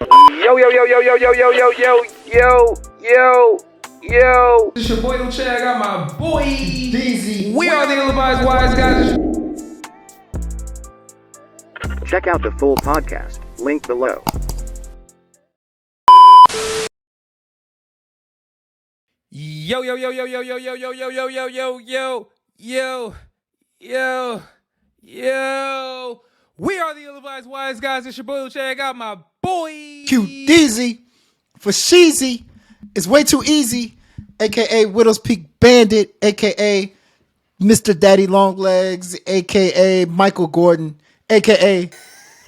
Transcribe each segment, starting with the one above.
Yo, yo, yo, yo, yo, yo, yo, yo, yo, yo, yo, yo. It's your boy Uchay, I got my boy QDeezy. We are the ill-advised wise guys. Check out the full podcast, link below. Yo, yo, yo, yo, yo, yo, yo, yo, yo, yo, yo, yo, yo, yo, yo, yo. We are the ill-advised wise guys. It's your boy Uchay, I got my boy QDeezy for Sheezy. It's way too easy, aka Widow's Peak Bandit, aka Mr. Daddy Longlegs, aka Michael Gordon, aka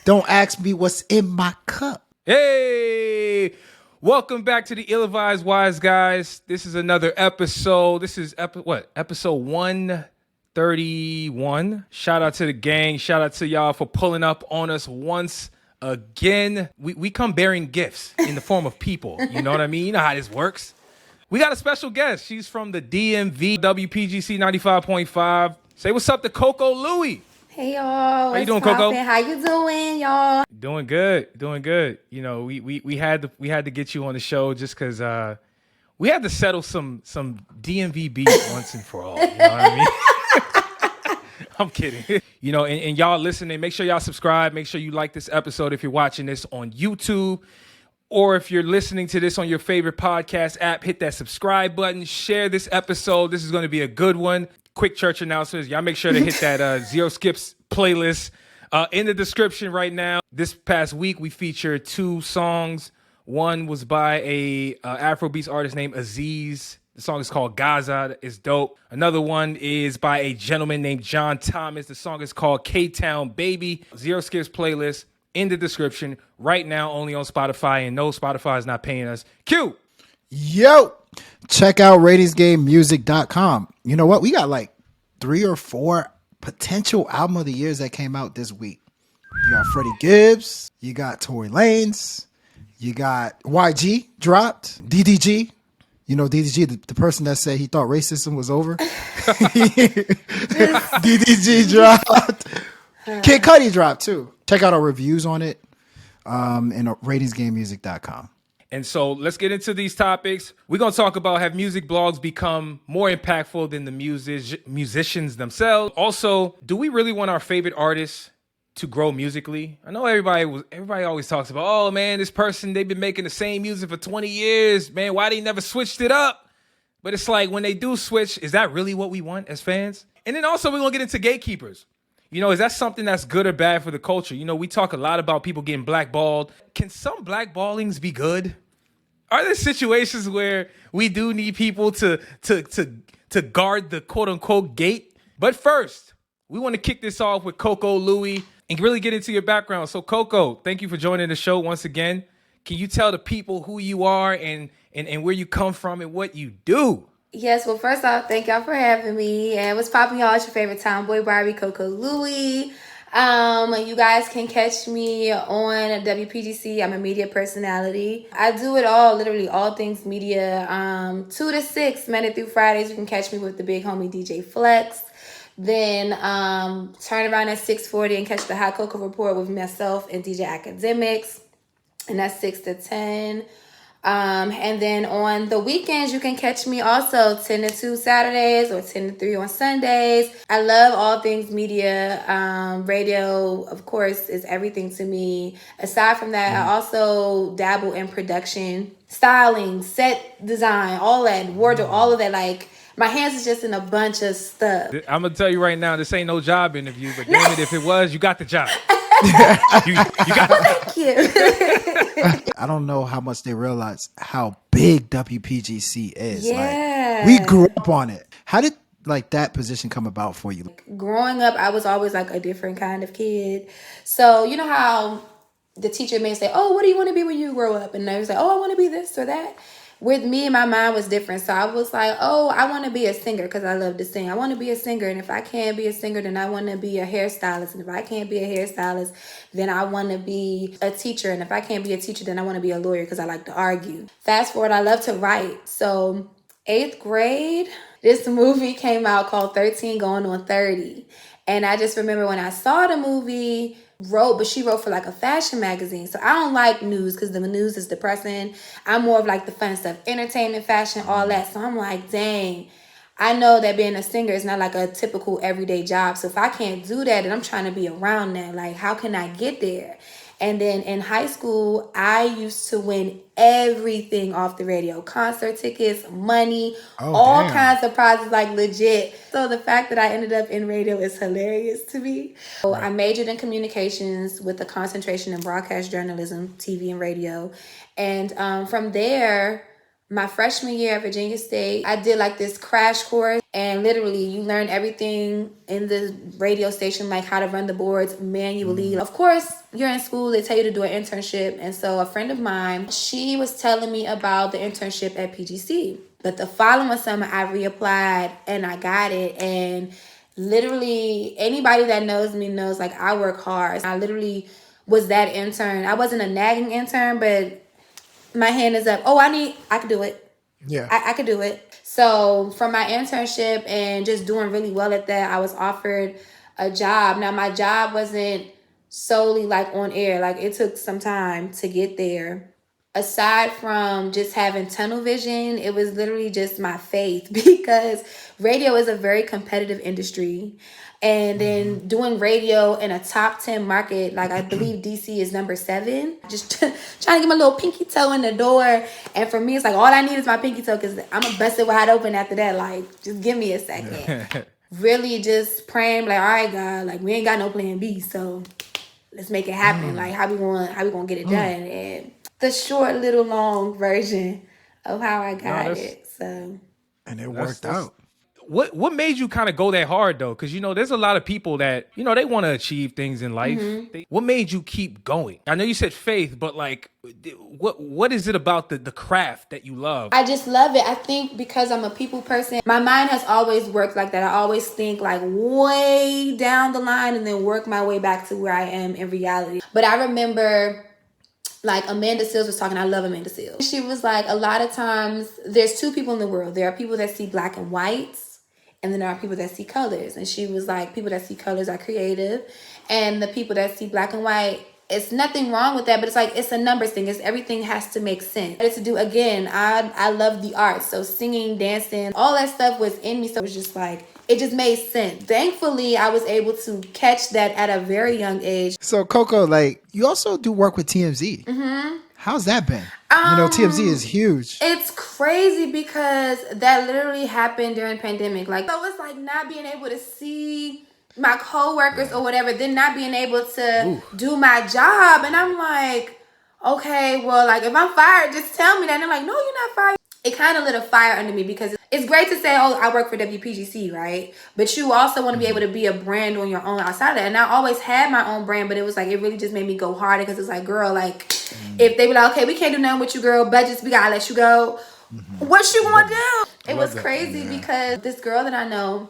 Don't Ask Me What's in My Cup. Hey, welcome back to the ill-advised wise guys. This is another episode. This is episode 131. Shout out to the gang. Shout out to y'all for pulling up on us once again. We come bearing gifts in the form of people. You know what I mean? You know how this works. We got a special guest. She's from the DMV, WPGC 95.5. Say what's up to Coco Louie. Hey y'all, How you doing, Coco? How you doing, y'all? Doing good. You know, we had to get you on the show just because we had to settle some DMV beef once and for all. You know what I mean? I'm kidding. You know, and y'all listening, make sure y'all subscribe. Make sure you like this episode if you're watching this on YouTube. Or if you're listening to this on your favorite podcast app, hit that subscribe button. Share this episode. This is going to be a good one. Quick church announcements. Y'all make sure to hit that Zero Skips playlist in the description right now. This past week, we featured 2 songs. One was by a Afrobeats artist named Aziz. The song is called Gaza. It's dope. Another one is by a gentleman named John Thomas. The song is called K-Town Baby. Zero Skips playlist in the description right now, only on Spotify. And no, Spotify is not paying us. Q. Yo, check out ratingsgamemusic.com. You know what? We got like 3 or 4 potential album of the years that came out this week. You got Freddie Gibbs. You got Tory Lanez. You got YG dropped. DDG. You know DDG, the person that said he thought racism was over. DDG dropped. Kid Cudi dropped too. Check out our reviews on it and ratingsgamemusic.com. And so let's get into these topics. We're going to talk about have music blogs become more impactful than the musicians themselves? Also, do we really want our favorite artists to grow musically? I know everybody always talks about, oh man, this person, they've been making the same music for 20 years. Man, why they never switched it up? But it's like when they do switch, is that really what we want as fans? And then also we're going to get into gatekeepers. You know, is that something that's good or bad for the culture? You know, we talk a lot about people getting blackballed. Can some blackballings be good? Are there situations where we do need people to guard the quote unquote gate? But first, we want to kick this off with Coco Louie and really get into your background. So Coco, thank you for joining the show once again. Can you tell the people who you are and where you come from and what you do? Yes, well, first off, thank y'all for having me. And what's popping, y'all? It's your favorite tomboy Barbie, Coco Louie. You guys can catch me on WPGC. I'm a media personality. I do it all, literally all things media. 2 to 6, Monday through Fridays. You can catch me with the big homie DJ Flex. Then turn around at 6:40 and catch the Hot Cocoa Report with myself and DJ Academics. And that's 6 to 10. And then on the weekends, you can catch me also 10 to 2 Saturdays or 10 to 3 on Sundays. I love all things media. Radio, of course, is everything to me. Aside from that, I also dabble in production, styling, set design, all that, wardrobe, all of that. Like, my hands is just in a bunch of stuff. I'm going to tell you right now, this ain't no job interview, but damn it, if it was, you got the job. you got Thank you. I don't know how much they realize how big WPGC is. Yeah. Like, we grew up on it. How did like that position come about for you? Growing up, I was always like a different kind of kid. So you know how the teacher may say, oh, what do you want to be when you grow up? And I was like, oh, I want to be this or that. With me, my mind was different. So I was like, oh, I want to be a singer because I love to sing. I want to be a singer. And if I can't be a singer, then I want to be a hairstylist. And if I can't be a hairstylist, then I want to be a teacher. And if I can't be a teacher, then I want to be a lawyer because I like to argue. Fast forward, I love to write. So 8th grade, this movie came out called 13 Going on 30. And I just remember when I saw the movie, wrote, but she wrote for like a fashion magazine. So I don't like news because the news is depressing. I'm more of like the fun stuff, entertainment, fashion, all that. So I'm like, dang, I know that being a singer is not like a typical everyday job. So if I can't do that, then I'm trying to be around that. Like, how can I get there? And then in high school, I used to win everything off the radio. Concert tickets, money, all kinds of prizes, like legit. So the fact that I ended up in radio is hilarious to me. So I majored in communications with a concentration in broadcast journalism, TV and radio. And from there, my freshman year at Virginia State, I did like this crash course, and literally you learn everything in the radio station, like how to run the boards manually. Of course, you're in school, they tell you to do an internship. And so a friend of mine, she was telling me about the internship at PGC. But the following summer, I reapplied and I got it. And literally anybody that knows me knows like I work hard. I literally was that intern. I wasn't a nagging intern, but my hand is up. Oh, I could do it. Yeah. I could do it. So from my internship and just doing really well at that, I was offered a job. Now my job wasn't solely like on air. Like it took some time to get there. Aside from just having tunnel vision, it was literally just my faith because radio is a very competitive industry. And then doing radio in a top 10 market, like I believe DC is number 7. Just trying to get my little pinky toe in the door. And for me, it's like all I need is my pinky toe because I'm going to bust it wide open after that. Like, just give me a second. Really just praying, like, all right, God, like we ain't got no plan B. So let's make it happen. Like, how we gonna get it done? And the short, little, long version of how I got it. So, and it worked out. What made you kind of go that hard though? Because there's a lot of people that they want to achieve things in life. What made you keep going? I know you said faith, but like, what is it about the craft that you love? I just love it. I think because I'm a people person, my mind has always worked like that. I always think like way down the line and then work my way back to where I am in reality. But I remember, like Amanda Seales was talking. I love Amanda Seales. She was like, a lot of times there's two people in the world. There are people that see black and whites, and then there are people that see colors. And she was like, people that see colors are creative, and the people that see black and white, it's nothing wrong with that, but it's like, it's a numbers thing. It's everything has to make sense. It's to do, again, I love the arts. So singing, dancing, all that stuff was in me. So it was just like, it just made sense. Thankfully, I was able to catch that at a very young age. So Coco, like, you also do work with TMZ. How's that been? TMZ is huge. It's crazy because that literally happened during pandemic. Like, so it's like not being able to see my coworkers or whatever, then not being able to do my job. And I'm like, okay, well, like if I'm fired, just tell me that. And they're like, no, you're not fired. It kind of lit a fire under me because it's great to say, oh, I work for WPGC, right? But you also want to be able to be a brand on your own outside of that. And I always had my own brand, but it was like, it really just made me go harder because it's like, girl, like, if they were like, okay, we can't do nothing with you, girl, budgets, we gotta let you go. What you gonna do? It was crazy because this girl that I know,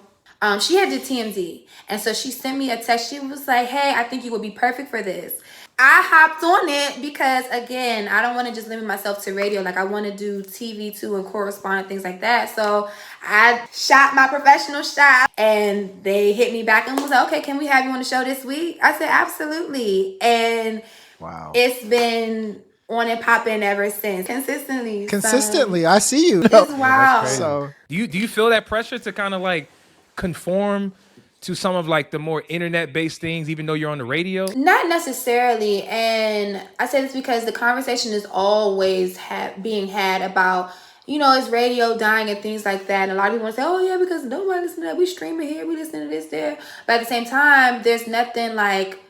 she had the TMZ. And so she sent me a text. She was like, hey, I think you would be perfect for this. I hopped on it because, again, I don't want to just limit myself to radio. Like, I want to do TV too and correspond and things like that. So I shot my professional shot and they hit me back and was like, okay, can we have you on the show this week? I said, absolutely. And wow, it's been on and popping ever since. Consistently. I see you. It's wild. So Do you feel that pressure to kind of like conform to some of like the more internet-based things, even though you're on the radio? Not necessarily. And I say this because the conversation is always being had about, is radio dying and things like that. And a lot of people want to say, oh yeah, because nobody listens to that. We stream it here, we listen to this there. But at the same time, there's nothing like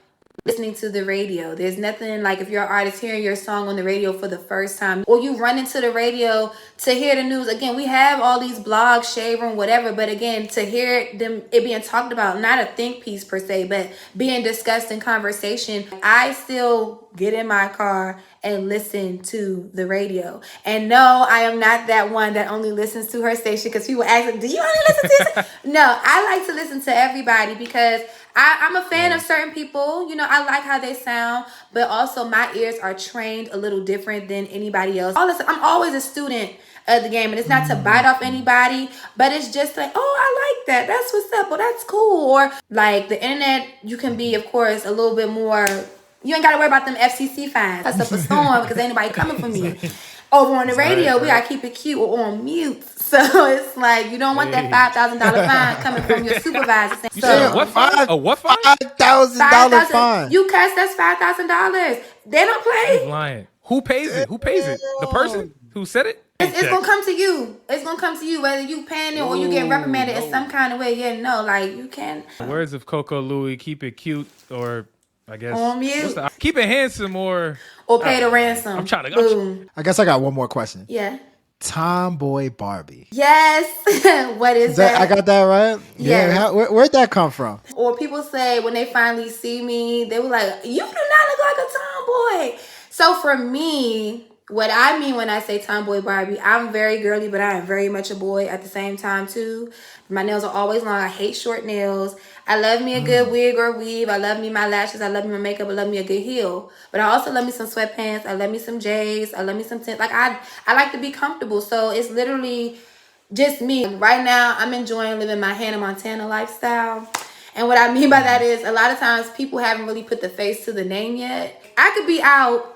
listening to the radio. There's nothing like if you're an artist hearing your song on the radio for the first time, or you run into the radio to hear the news. Again, we have all these blogs, Shade Room, whatever, but again, to hear it being talked about, not a think piece per se, but being discussed in conversation, I still get in my car and listen to the radio. And no, I am not that one that only listens to her station because people ask, do you only listen to this? No, I like to listen to everybody because I'm a fan of certain people. You know, I like how they sound, but also my ears are trained a little different than anybody else. I'm always a student of the game, and it's not to bite off anybody, but it's just like, oh, I like that. That's what's up. Well, that's cool. Or like the internet, you can be, of course, a little bit more. You ain't got to worry about them FCC fines. That's up a storm because ain't nobody coming for me. Over on the radio, we gotta keep it cute or on mute. So it's like you don't want that $5,000 fine coming from your supervisor. You said what fine? A what fine? $5,000 fine. You cuss, that's $5,000. They don't play. He's lying. Who pays it? Who pays it? The person who said it? It's gonna come to you. It's gonna come to you whether you paying it or you getting reprimanded in some kind of way. Yeah, no, like you can. Words of Coco Louie, keep it cute, or I guess On mute. Keep it handsome, or pay the ransom. I'm trying to. I guess I got one more question. Yeah. Tomboy Barbie. Yes. What is that? I got that right? Yes. Yeah. Where'd that come from? Or people say when they finally see me, they were like, you do not look like a tomboy. So for me, what I mean when I say tomboy Barbie, I'm very girly, but I am very much a boy at the same time too. My nails are always long. I hate short nails. I love me a good wig or weave. I love me my lashes. I love me my makeup. I love me a good heel. But I also love me some sweatpants. I love me some J's. I love me some tints. Like I like to be comfortable. So it's literally just me. Right now, I'm enjoying living my Hannah Montana lifestyle. And what I mean by that is a lot of times people haven't really put the face to the name yet. I could be out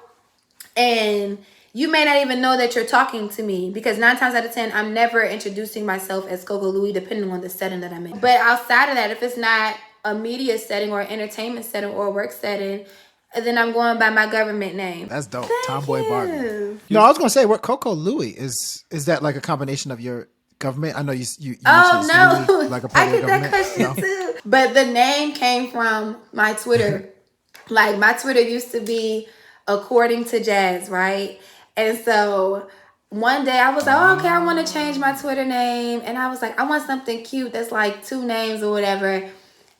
and you may not even know that you're talking to me because 9 times out of 10, I'm never introducing myself as Coco Louie, depending on the setting that I'm in. But outside of that, if it's not a media setting or entertainment setting or a work setting, then I'm going by my government name. That's dope. Thank Tomboy you. Barbie. No, I was gonna say what Coco Louie is that like a combination of your government? I know you Oh no, Louie, like a part I of your get that government. question too. But the name came from my Twitter. Like my Twitter used to be according to Jazz, right? And so one day I was like, oh, okay, I want to change my Twitter name. And I was like, I want something cute that's like 2 names or whatever.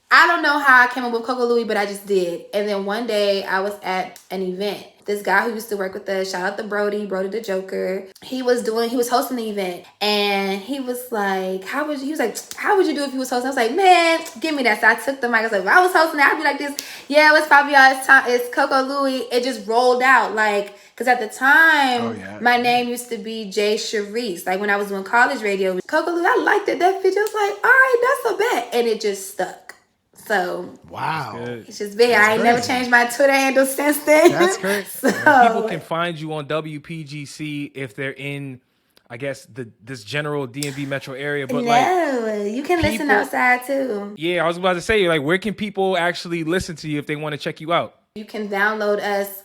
I don't know how I came up with Coco Louie, but I just did. And then one day I was at an event. This guy who used to work with us, shout out to Brody the Joker. He was hosting the event. And he was like, how would you do if you was hosting? I was like, man, give me that. So I took the mic. I was like, if I was hosting, I'd be like this. Yeah, what's poppin', y'all? It's Coco Louie. It just rolled out like, because at the time, my name used to be Jay Sharice. Like when I was doing college radio, Coco Louie, I liked it. That bitch, I was like, all right, that's a bet. And it just stuck. So wow, it's just big. I ain't never changed my Twitter handle since then. That's great. So, people can find you on WPGC if they're in, I guess, this general DMV metro area. But you can listen outside too. Yeah, I was about to say, like, where can people actually listen to you if they want to check you out? You can download us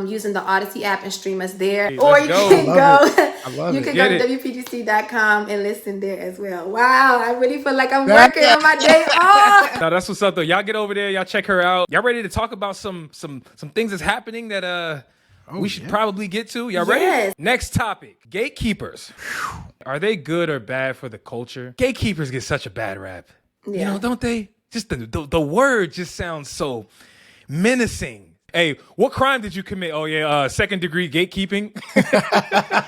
using the Odyssey app and stream us there. Hey, or you can go Get to WPGC.com and listen there as well. Wow, I really feel like I'm working on my day off. No, that's what's up though. Y'all get over there, y'all check her out. Y'all ready to talk about some things that's happening that we should probably get to? Y'all ready? Yes. Next topic. Gatekeepers. Are they good or bad for the culture? Gatekeepers get such a bad rap. Yeah. You know, don't they? Just the word just sounds so menacing. Hey, what crime did you commit? Oh, yeah, 2nd-degree gatekeeping.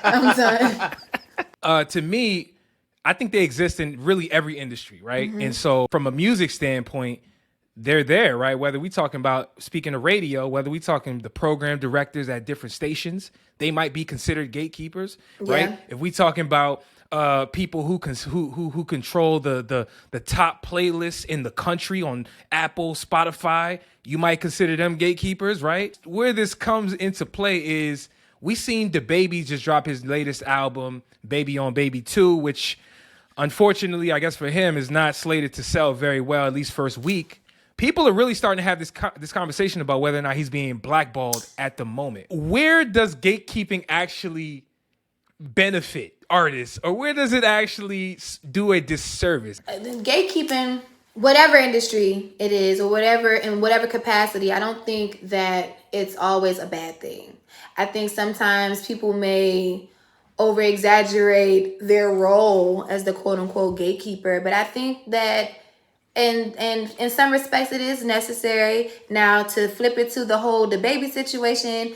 I'm done. To me, I think they exist in really every industry, right? Mm-hmm. And so from a music standpoint, they're there, right? Whether we talking about, speaking of radio, whether we talking the program directors at different stations, they might be considered gatekeepers, right? If we talking about people who control the top playlists in the country on Apple, Spotify, you might consider them gatekeepers, right? Where this comes into play is we seen DaBaby just drop his latest album, Baby on Baby 2, which unfortunately, I guess for him, is not slated to sell very well, at least first week. People are really starting to have this conversation about whether or not he's being blackballed at the moment. Where does gatekeeping actually benefit artists, or where does it actually do a disservice? Gatekeeping, whatever industry it is, or whatever, in whatever capacity, I don't think that it's always a bad thing. I think sometimes people may over exaggerate their role as the quote unquote gatekeeper, but I think that in some respects it is necessary. Now, to flip it to the whole DaBaby situation,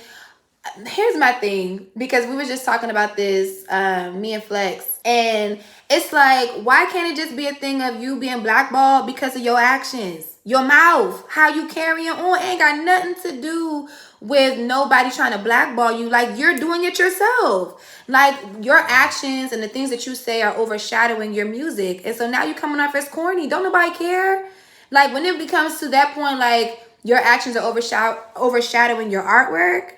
here's my thing, because we were just talking about this, me and Flex, and it's like, why can't it just be a thing of you being blackballed because of your actions? Your mouth, how you carrying on, ain't got nothing to do with nobody trying to blackball you. Like, you're doing it yourself. Like, your actions and the things that you say are overshadowing your music. And so now you're coming off as corny. Don't nobody care. Like, when it becomes to that point, like, your actions are overshadowing your artwork,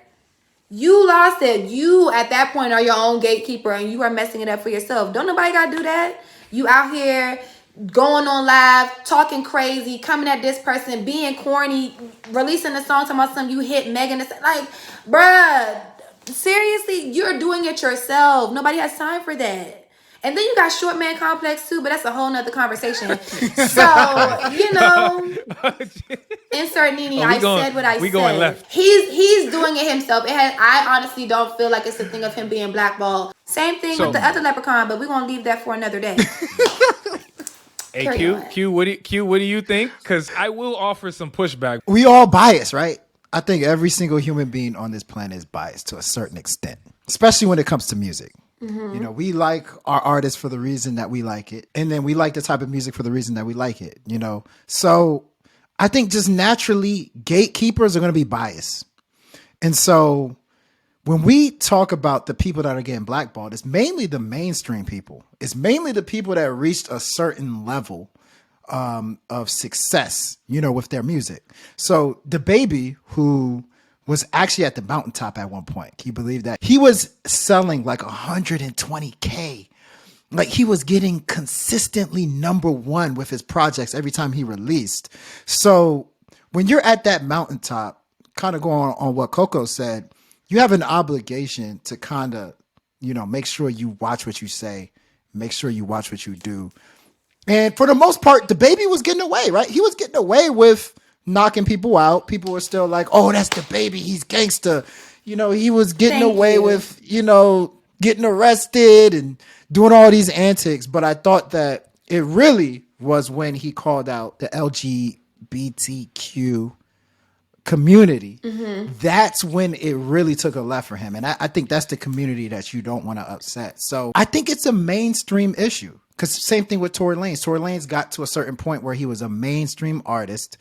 you lost it. You, at that point, are your own gatekeeper, and you are messing it up for yourself. Don't nobody got to do that. You out here going on live, talking crazy, coming at this person, being corny, releasing a song talking about something you hit Megan. Like, bruh, seriously, you're doing it yourself. Nobody has time for that. And then you got short man complex too, but that's a whole nother conversation. So, you know, insert Nene, said what I said. Going left. He's doing it himself. I honestly don't feel like it's a thing of him being blackballed. Same thing with the other leprechaun, but we're gonna leave that for another day. Hey, Q, what do you think? Because I will offer some pushback. We all biased, right? I think every single human being on this planet is biased to a certain extent, especially when it comes to music. Mm-hmm. You know, we like our artists for the reason that we like it. And then we like the type of music for the reason that we like it, you know? So I think just naturally gatekeepers are going to be biased. And so when we talk about the people that are getting blackballed, it's mainly the mainstream people. It's mainly the people that reached a certain level of success, you know, with their music. So the baby who was actually at the mountaintop at one point, he believed that he was selling like 120K. Like, he was getting consistently #1 with his projects every time he released. So when you're at that mountaintop, kind of going on what Coco said, you have an obligation to kind of, you know, make sure you watch what you say, make sure you watch what you do. And for the most part, the baby was getting away, right? He was getting away with knocking people out. People were still like, oh, that's the baby, he's gangster. You know, he was getting away with, you know, getting arrested and doing all these antics. But I thought that it really was when he called out the LGBTQ community. Mm-hmm. That's when it really took a left for him. And I think that's the community that you don't want to upset. So I think it's a mainstream issue. Because same thing with Tory Lanez. Tory Lanez got to a certain point where he was a mainstream artist.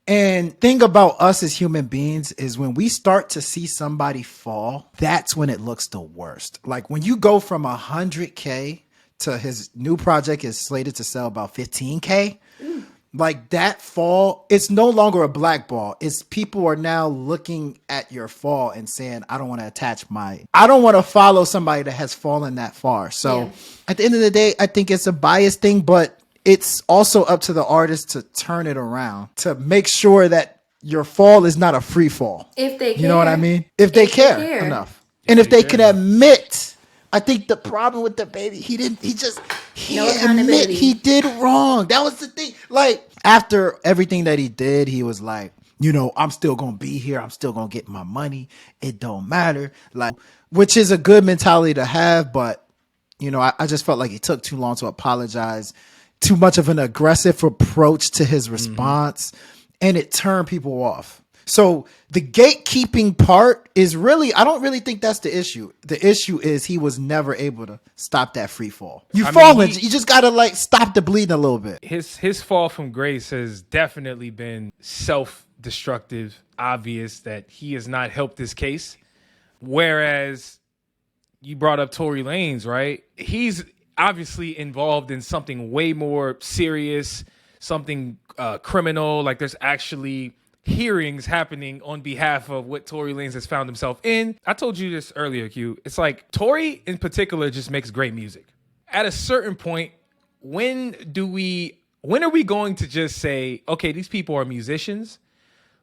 And thing about us as human beings is when we start to see somebody fall, that's when it looks the worst. Like when you go from 100K to his new project is slated to sell about 15K. Like that fall, it's no longer a blackball. It's people are now looking at your fall and saying, I don't want to follow somebody that has fallen that far. So at the end of the day, I think it's a biased thing, but it's also up to the artist to turn it around, to make sure that your fall is not a free fall. If they care. You know what I mean? If they care enough. And if they can admit, I think the problem with the baby, he admit he did wrong. That was the thing. Like after everything that he did, he was like, you know, I'm still going to be here. I'm still going to get my money. It don't matter. Like, which is a good mentality to have. But, you know, I just felt like he took too long to apologize. Too much of an aggressive approach to his response, and it turned people off. So the gatekeeping part is really, I don't really think that's the issue. The issue is he was never able to stop that free fall. You just got to like stop the bleeding a little bit. His fall from grace has definitely been self-destructive, obvious that he has not helped this case. Whereas you brought up Tory Lanez, right? He's obviously involved in something way more serious, something criminal. Like there's actually hearings happening on behalf of what Tory Lanez has found himself in. I told you this earlier, Q. It's like Tory in particular just makes great music. At a certain point, when are we going to just say, okay, these people are musicians,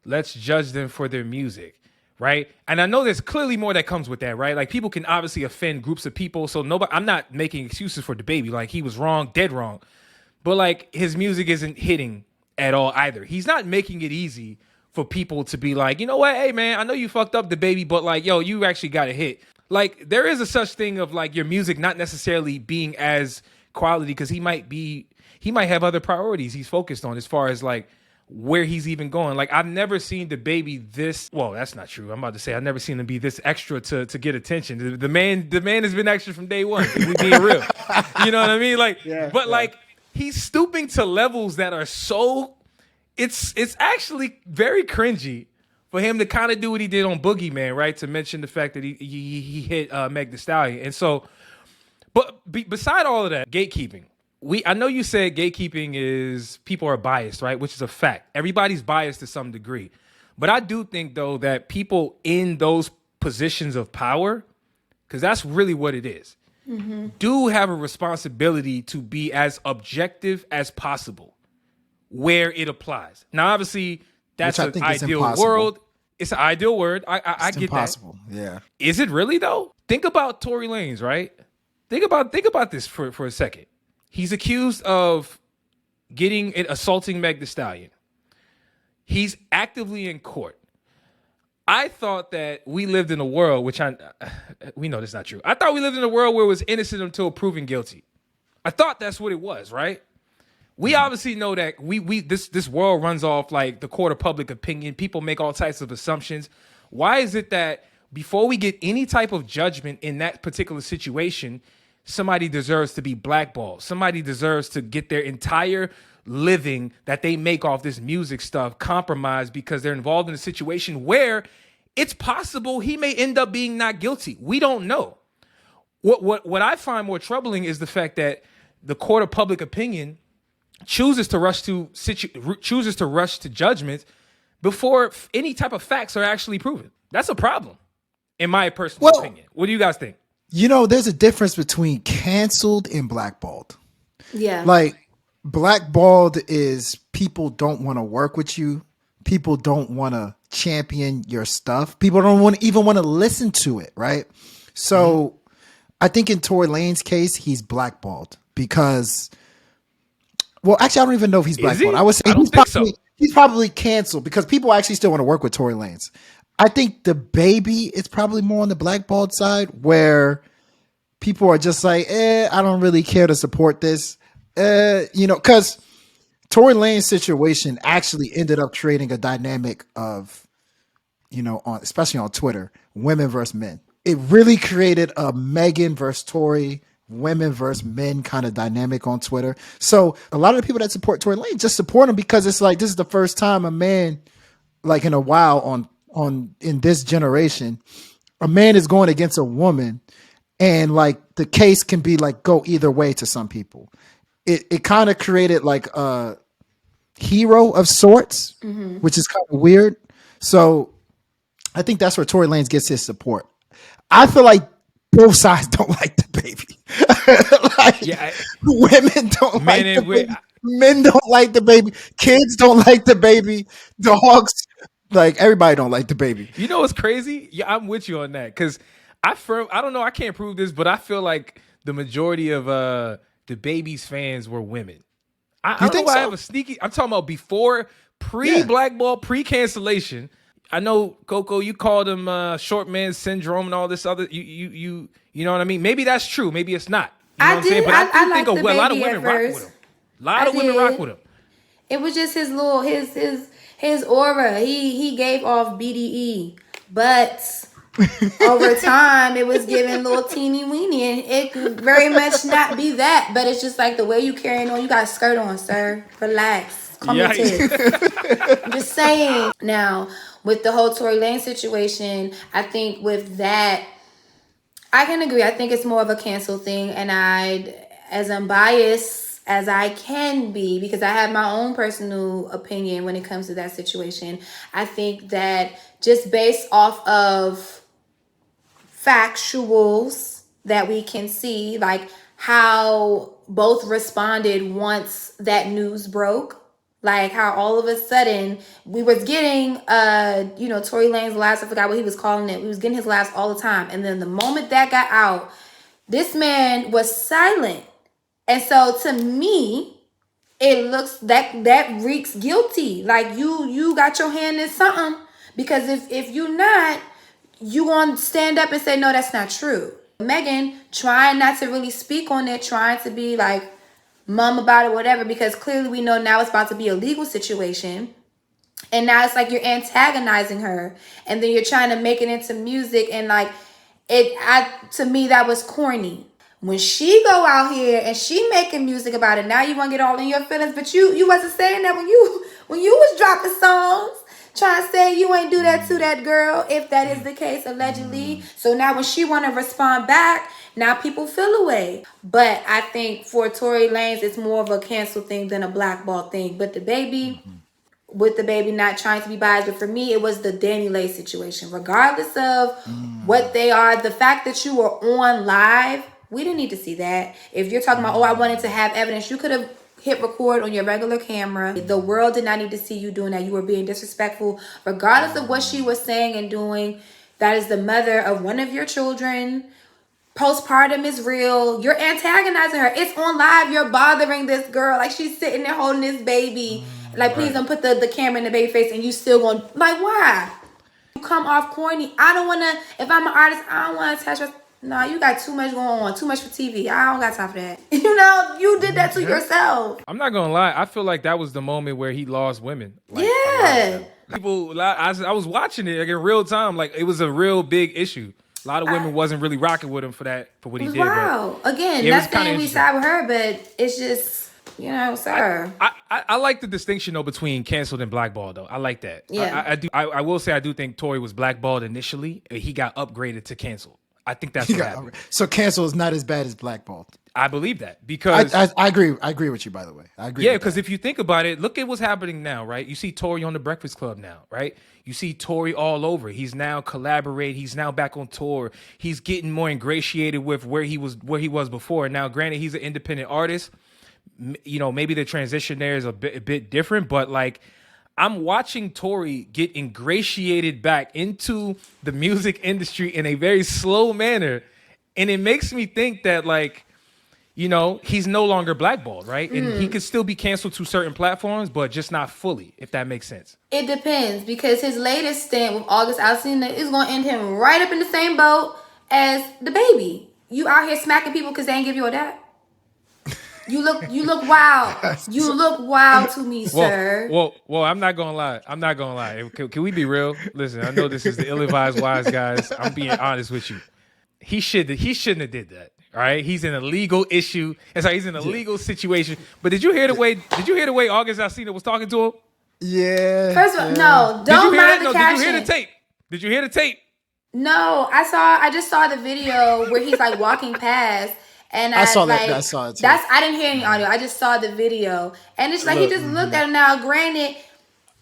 let's judge them for their music? Right. And I know there's clearly more that comes with that, right? Like people can obviously offend groups of people. So I'm not making excuses for DaBaby. Like he was wrong, dead wrong. But like his music isn't hitting at all either. He's not making it easy for people to be like, you know what? Hey man, I know you fucked up DaBaby, but like, yo, you actually got a hit. Like there is a such thing of like your music not necessarily being as quality because he might have other priorities he's focused on as far as like where he's even going. Like I've never seen DaBaby this, well, that's not true. I'm about to say I've never seen him be this extra to get attention. The man has been extra from day one. We being real. You know what I mean? Like, like he's stooping to levels that are so it's actually very cringy for him to kind of do what he did on Boogeyman, right? To mention the fact that he hit Meg Thee Stallion. And so, but beside all of that, gatekeeping. I know you said gatekeeping is people are biased, right? Which is a fact. Everybody's biased to some degree. But I do think, though, that people in those positions of power, because that's really what it is, do have a responsibility to be as objective as possible where it applies. Now, obviously, that's an ideal world. It's an ideal word. I get impossible. that. Yeah. Is it really, though? Think about Tory Lanez, right? Think about this for a second. He's accused of assaulting Meg Thee Stallion. He's actively in court. I thought that we lived in a world, we know that's not true. I thought we lived in a world where it was innocent until proven guilty. I thought that's what it was, right? We obviously know that this world runs off like the court of public opinion. People make all types of assumptions. Why is it that before we get any type of judgment in that particular situation, somebody deserves to be blackballed? Somebody deserves to get their entire living that they make off this music stuff compromised because they're involved in a situation where it's possible he may end up being not guilty. We don't know. What I find more troubling is the fact that the court of public opinion chooses to rush to judgment before any type of facts are actually proven. That's a problem, in my personal opinion. What do you guys think? There's a difference between canceled and blackballed. Yeah. Like, blackballed is people don't want to work with you. People don't want to champion your stuff. People don't even want to listen to it, right? So I think in Tory Lanez case, he's blackballed because, well, actually, I don't even know if he's blackballed. I would say he's probably canceled because people actually still want to work with Tory Lanez. I think the baby is probably more on the blackballed side where people are just like, I don't really care to support this. Because Tory Lanez's situation actually ended up creating a dynamic of, especially on Twitter, women versus men. It really created a Megan versus Tory, women versus men kind of dynamic on Twitter. So a lot of the people that support Tory Lanez just support him because it's like, this is the first time a man, like in a while in this generation, a man is going against a woman, and like the case can be like go either way to some people. It kind of created like a hero of sorts, which is kind of weird. So I think that's where Tory Lanez gets his support. I feel like both sides don't like the baby. Women don't like the baby. Men don't like the baby. Kids don't like the baby. Dogs, like everybody don't like the baby. You know what's crazy? Yeah, I'm with you on that because I don't know. I can't prove this, but I feel like the majority of the baby's fans were women. I don't know why I have a sneaky. I'm talking about before, pre-blackball, pre-cancellation. I know, Coco, you called him short man syndrome and all this other. You know what I mean? Maybe that's true. Maybe it's not. You know what I'm saying? But I think a lot of women rock with him. A lot of women rock with him. It was just his little his aura. He gave off BDE, but over time it was giving a little teeny weeny, and it could very much not be that. But it's just like the way you carrying on. You got a skirt on, sir. Relax. Calm your tits. I'm just saying. Now with the whole Tory Lanez situation, I think with that, I can agree. I think it's more of a cancel thing, and as unbiased as I can be, because I have my own personal opinion when it comes to that situation, I think that just based off of factuals that we can see, like how both responded once that news broke, like how all of a sudden we was getting Tory Lanez's laughs. I forgot what he was calling it. We was getting his laughs all the time, and then the moment that got out, this man was silent. And so to me, it looks that reeks guilty. Like you got your hand in something, because if you not, you gonna stand up and say, no, that's not true. Megan trying not to really speak on it, trying to be like mum about it, whatever, because clearly we know now it's about to be a legal situation. And now it's like you're antagonizing her, and then you're trying to make it into music, and like to me that was corny. When she go out here and she making music about it, now you want to get all in your feelings, but you wasn't saying that when you was dropping songs trying to say you ain't do that to that girl, if that is the case, allegedly. So now when she want to respond back, now people feel away. But I think for Tory Lanez, it's more of a cancel thing than a blackball thing. But the baby, with the baby not trying to be biased, but for me, it was the Danny Lay situation. Regardless of what they are, the fact that you were on live, we didn't need to see that. If you're talking about, I wanted to have evidence, you could have hit record on your regular camera. The world did not need to see you doing that. You were being disrespectful. Regardless of what she was saying and doing, that is the mother of one of your children. Postpartum is real. You're antagonizing her. It's on live. You're bothering this girl. Like, she's sitting there holding this baby. Like, please don't put the camera in the baby face, and you still going, like, why? You come off corny. I don't want to, if I'm an artist, I don't want to attach her. No, you got too much going on. Too much for TV. I don't got time for that. You know, you did that to yourself. I'm not gonna lie. I feel like that was the moment where he lost women. Like, yeah. People, I was watching it like in real time. Like, it was a real big issue. A lot of women wasn't really rocking with him for what he did. Wow. Again, yeah, not saying we side with her, but it's just, you know, sir. I like the distinction though between canceled and blackballed though. I like that. Yeah. I do. I will say I do think Tory was blackballed initially. He got upgraded to canceled. I think that's what happened. So cancel is not as bad as blackballed. I believe that because I agree. I agree with you, by the way. I agree. Yeah, because if you think about it, look at what's happening now, right? You see Tory on the Breakfast Club now, right? You see Tory all over. He's now collaborating. He's now back on tour. He's getting more ingratiated with where he was before. Now, granted, he's an independent artist. You know, maybe the transition there is a bit different, but like, I'm watching Tory get ingratiated back into the music industry in a very slow manner. And it makes me think that, like, you know, he's no longer blackballed, right? And he could still be canceled to certain platforms, but just not fully, if that makes sense. It depends, because his latest stint with August Alsina is going to end him right up in the same boat as the baby. You out here smacking people because they ain't give you a dap. You look wild. You look wild to me, sir. Well, I'm not gonna lie. Can we be real? Listen, I know this is the ill-advised wise guys. I'm being honest with you. He shouldn't have did that. All right, he's in a legal issue. He's in a legal situation. But did you hear the way August Alsina was talking to him? Yeah. First of all, no, don't mind the caption. Did you hear the tape? Did you hear the tape? No, I just saw the video where he's like walking past. And I saw that. I saw it too. I didn't hear any audio. I just saw the video, and it's like he just looked at him. Now, granted,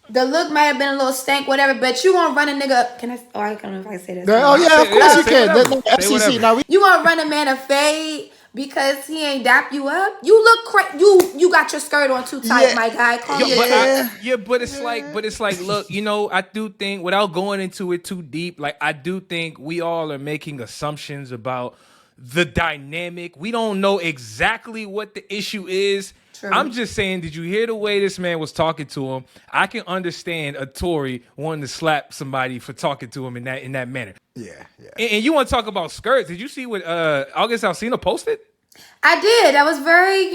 the look might have been a little stank, whatever. But you gonna run a nigga? Can I? Oh, I don't know if I can say that. Oh yeah, of course you can. FCC. Now you gonna run a man a fade because he ain't dap you up? You look you got your skirt on too tight, my guy. But it's like, look, you know, I do think, without going into it too deep, like, I do think we all are making assumptions about the dynamic. We don't know exactly what the issue is. True. I'm just saying, did you hear the way this man was talking to him? I can understand a Tory wanting to slap somebody for talking to him in that manner. Yeah. And you want to talk about skirts? Did you see what August Alsina posted? I did. That was very,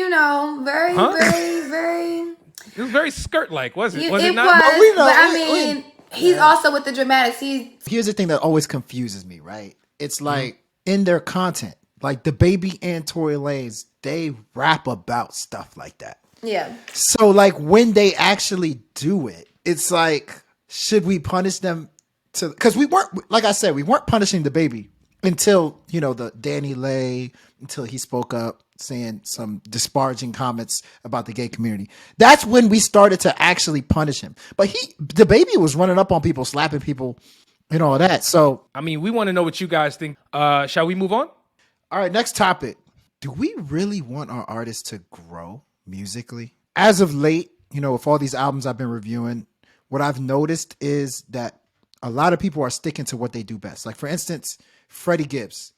very. It was very skirt-like, wasn't it? Was it not? But I mean, he's also with the dramatics. Here's the thing that always confuses me, right? It's like, in their content, like the baby and Tory Lanez, they rap about stuff like that. Yeah. So like when they actually do it, it's like, should we punish them because we weren't, like I said, we weren't punishing the baby until, you know, the Danny Lay, until he spoke up saying some disparaging comments about the gay community. That's when we started to actually punish him. But the baby was running up on people, slapping people, and all that. So, I mean, we want to know what you guys think. Shall we move on? All right, next topic. Do we really want our artists to grow musically? As of late, you know, with all these albums I've been reviewing, what I've noticed is that a lot of people are sticking to what they do best. Like, for instance, Freddie Gibbs,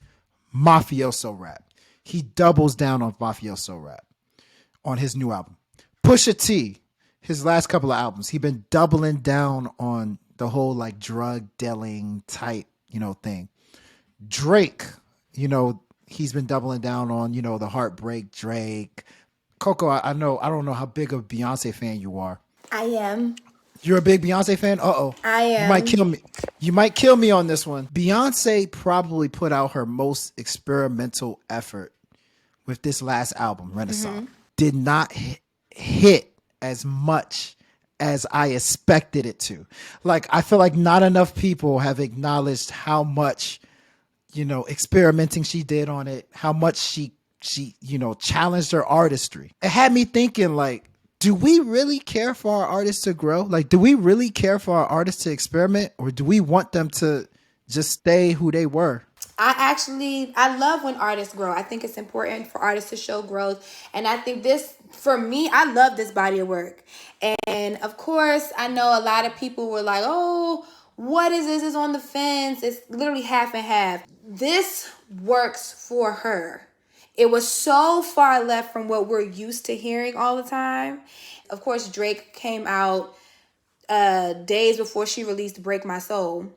mafioso rap. He doubles down on mafioso rap on his new album. Pusha T, his last couple of albums, he's been doubling down on the whole like drug dealing type, you know, thing. Drake, you know, he's been doubling down on, you know, the heartbreak Drake. Coco, I don't know how big of a Beyonce fan you are. I am. You're a big Beyonce fan? Uh-oh. I am. You might kill me. You might kill me on this one. Beyonce probably put out her most experimental effort with this last album, Renaissance. Did not hit as much as I expected it to. Like, I feel like not enough people have acknowledged how much, experimenting she did on it, how much she challenged her artistry. It had me thinking, like, do we really care for our artists to grow? Like, do we really care for our artists to experiment, or do we want them to just stay who they were? I love when artists grow. I think it's important for artists to show growth. And I think for me, I love this body of work. And of course, I know a lot of people were like, oh, what is this? It's on the fence. It's literally half and half. This works for her. It was so far left from what we're used to hearing all the time. Of course, Drake came out days before she released Break My Soul.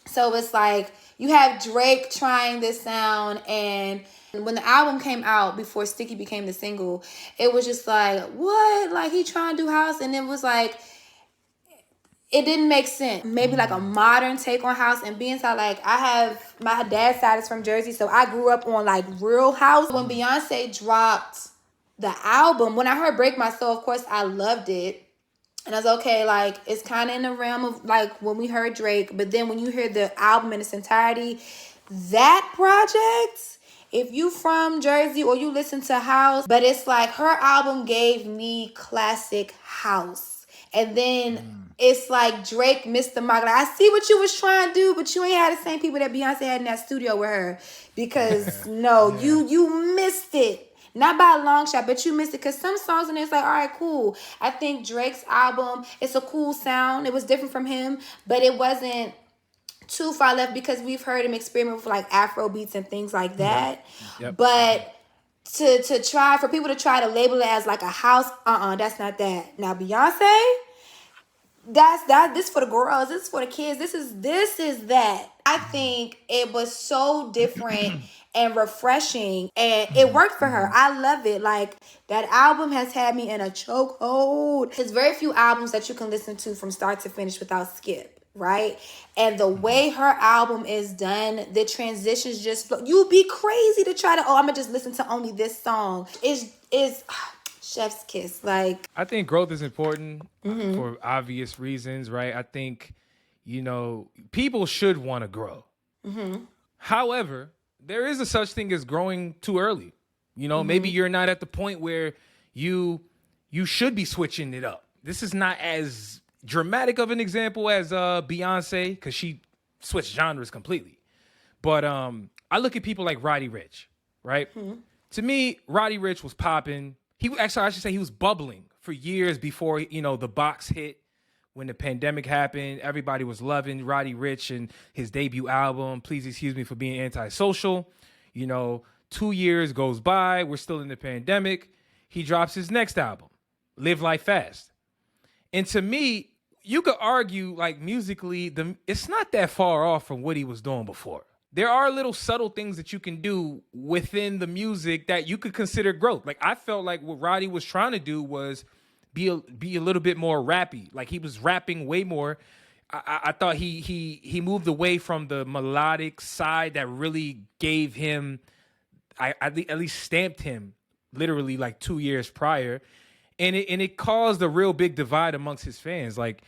So it's like you have Drake trying this sound, and when the album came out before Sticky became the single, it was just like, what? Like, he trying to do house, and it was like, it didn't make sense. Maybe like a modern take on house. And being so, like, my dad's side is from Jersey, so I grew up on like real house. When Beyonce dropped the album, when I heard Break My Soul, of course I loved it. And I was okay, like, it's kind of in the realm of, like, when we heard Drake. But then when you hear the album in its entirety, that project, if you from Jersey or you listen to house, but it's like her album gave me classic house. And then it's like Drake missed the mark. Like, I see what you was trying to do, but you ain't had the same people that Beyonce had in that studio with her. Because, no, you missed it. Not by a long shot, but you missed it. Because some songs in there, it's like, all right, cool. I think Drake's album, it's a cool sound. It was different from him, but it wasn't too far left because we've heard him experiment with like Afro beats and things like that. Yep. But to try, for people to try to label it as like a house, that's not that. Now, Beyonce, this for the girls, this is for the kids, this is that. I think it was so different and refreshing, and it worked for her. I love it. Like, that album has had me in a chokehold. There's very few albums that you can listen to from start to finish without skip, right? And the way her album is done, the transitions just flow. You'd be crazy to try to, I'm gonna just listen to only this song. Is chef's kiss. Like, I think growth is important for obvious reasons, right? I think, people should want to grow. However, there is a such thing as growing too early. Maybe you're not at the point where you should be switching it up. This is not as dramatic of an example as Beyonce, because she switched genres completely. But I look at people like Roddy Ricch, right? To me, Roddy Ricch was popping. I should say he was bubbling for years before, the box hit. When the pandemic happened, everybody was loving Roddy Ricch and his debut album, Please Excuse Me for Being Antisocial. 2 years goes by, we're still in the pandemic. He drops his next album, Live Life Fast. And to me, you could argue, like, musically, it's not that far off from what he was doing before. There are little subtle things that you can do within the music that you could consider growth. Like, I felt like what Roddy was trying to do was be a little bit more rappy. Like, he was rapping way more. I thought he moved away from the melodic side that really gave him, at least stamped him literally like 2 years prior. And it caused a real big divide amongst his fans. Like,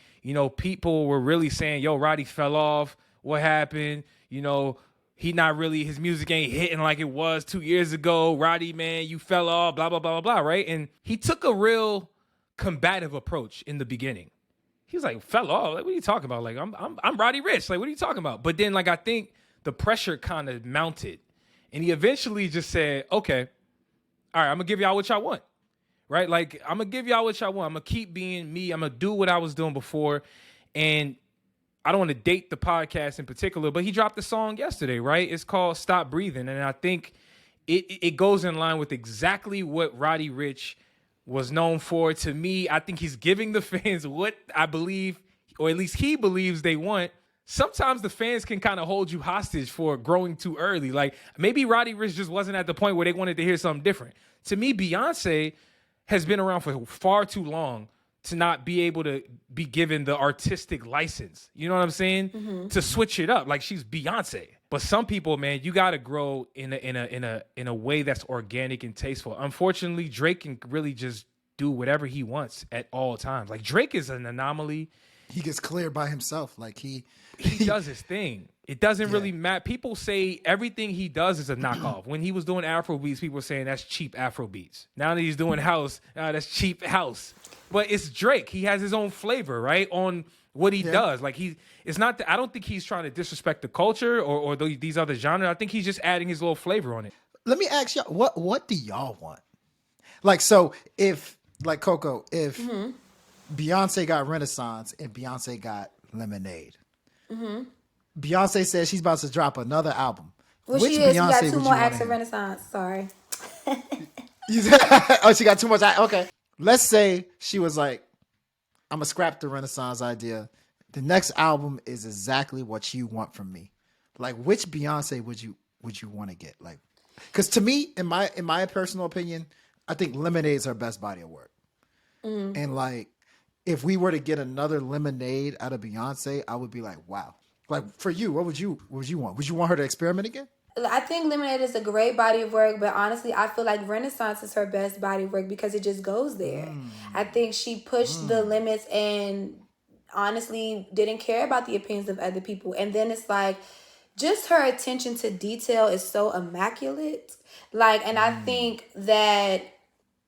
people were really saying, yo, Roddy fell off. What happened? His music ain't hitting like it was 2 years ago. Roddy, man, you fell off, blah, blah, blah, blah, blah, right? And he took a real combative approach in the beginning. He was like, fell off. Like, what are you talking about? Like, I'm Roddy Ricch. Like, what are you talking about? But then, like, I think the pressure kind of mounted. And he eventually just said, okay, all right, I'm going to give y'all what y'all want. Right? Like, I'm going to give y'all what y'all want. I'm going to keep being me. I'm going to do what I was doing before. And I don't want to date the podcast in particular, but he dropped the song yesterday, right? It's called Stop Breathing. And I think it goes in line with exactly what Roddy Ricch was known for. To me, I think he's giving the fans what I believe, or at least he believes they want. Sometimes the fans can kind of hold you hostage for growing too early. Like, maybe Roddy Ricch just wasn't at the point where they wanted to hear something different. To me, Beyonce has been around for far too long to not be able to be given the artistic license. You know what I'm saying? To switch it up. Like, she's Beyonce. But some people, man, you got to grow in a way that's organic and tasteful. Unfortunately, Drake can really just do whatever he wants at all times. Like Drake is an anomaly. He gets cleared by himself. Like he does his thing. It doesn't really matter. People say everything he does is a knockoff. When he was doing Afro beats, people were saying that's cheap Afro beats. Now that he's doing house, that's cheap house. But it's Drake. He has his own flavor, right? On what he does. Like it's not. I don't think he's trying to disrespect the culture or these other genres. I think he's just adding his little flavor on it. Let me ask y'all, what do y'all want? Like, so if, like Coco, if Beyonce got Renaissance and Beyonce got Lemonade, Beyonce says she's about to drop another album. Well, Which she is. Beyonce She got would two you more wanna acts of hear? Renaissance. Sorry. Oh, she got too much. Okay. Let's say she was like, I'm going to scrap the Renaissance idea. The next album is exactly what you want from me. Like, which Beyonce would you want to get? Like, because to me, in my personal opinion, I think Lemonade is her best body of work. And like, if we were to get another Lemonade out of Beyonce, I would be like, wow. Like, for you, what would you want? Would you want her to experiment again? I think Lemonade is a great body of work, but honestly, I feel like Renaissance is her best body of work because it just goes there. I think she pushed the limits and honestly didn't care about the opinions of other people. And then it's like, just her attention to detail is so immaculate. Like, and I think that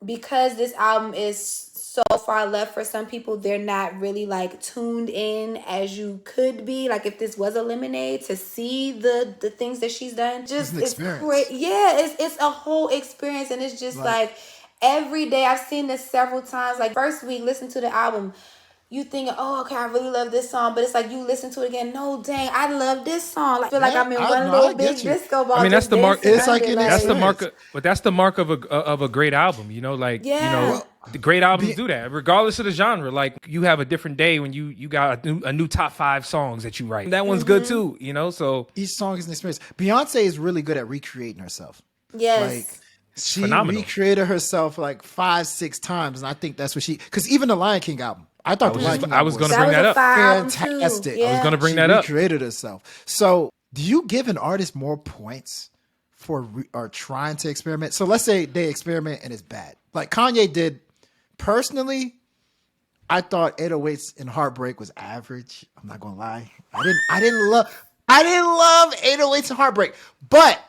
because this album is so far left for some people, they're not really like tuned in as you could be. Like if this was a Lemonade, to see the things that she's done, just it's great. Yeah, it's a whole experience, and it's just like every day. I've seen this several times. Like first week, listen to the album. You think, oh, okay, I really love this song, but it's like you listen to it again. No, dang, I love this song. Like, I feel like I'm in one little big disco ball. I mean, that's the mark. It's like that's the mark. But that's the mark of a great album. You know, like you know, the great albums do that, regardless of the genre. Like you have a different day when you got a new top 5 songs that you write. That one's good too. You know, so each song is an experience. Beyonce is really good at recreating herself. Yes. Like, she recreated herself like 5-6 times, and I think that's what because even the Lion King album, I thought the Lion King I was going to bring that up. Fantastic. Yeah. I was going to bring that up. She recreated herself. So, do you give an artist more points for or trying to experiment? So, let's say they experiment and it's bad, like Kanye did. Personally, I thought 808s and Heartbreak was average. I'm not going to lie. I didn't love 808s and Heartbreak, but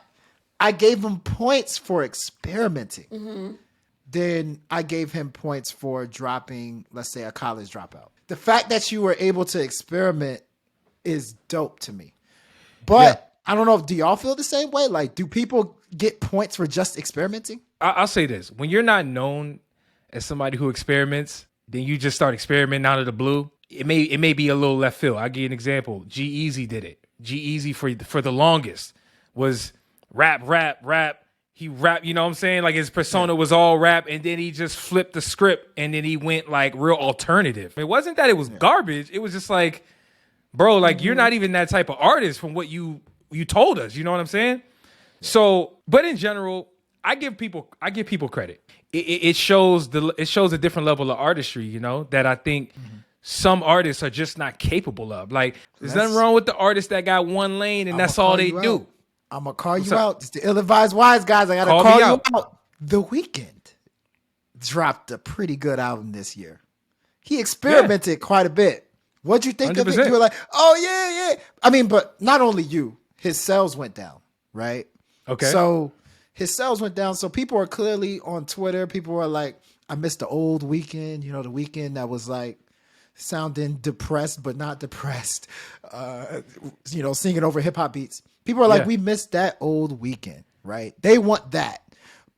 I gave him points for experimenting. Then I gave him points for dropping, let's say, a college dropout. The fact that you were able to experiment is dope to me. But I don't know, do y'all feel the same way? Like, do people get points for just experimenting? I'll say this. When you're not known as somebody who experiments, then you just start experimenting out of the blue. It may be a little left field. I'll give you an example. G-Eazy did it. G-Eazy for the longest was rap. He rapped, you know what I'm saying? Like his persona was all rap, and then he just flipped the script, and then he went like real alternative. It wasn't that it was garbage. It was just like, bro, like you're not even that type of artist from what you told us. You know what I'm saying? So, but in general, I give people credit. It shows a different level of artistry, you know, that I think some artists are just not capable of. Like, there's nothing wrong with the artists that got one lane and that's all they do. I'm going to call you out. It's the ill-advised wise guys. I got to call you out. The Weeknd dropped a pretty good album this year. He experimented quite a bit. What'd you think 100%. Of it? You were like, oh, yeah. I mean, but not only you, his sales went down, right? Okay. So his sales went down. So people are clearly on Twitter. People are like, I missed the old Weeknd. You know, the Weeknd that was like sounding depressed, but not depressed. You know, singing over hip-hop beats. People are like, we missed that old Weeknd, right? They want that.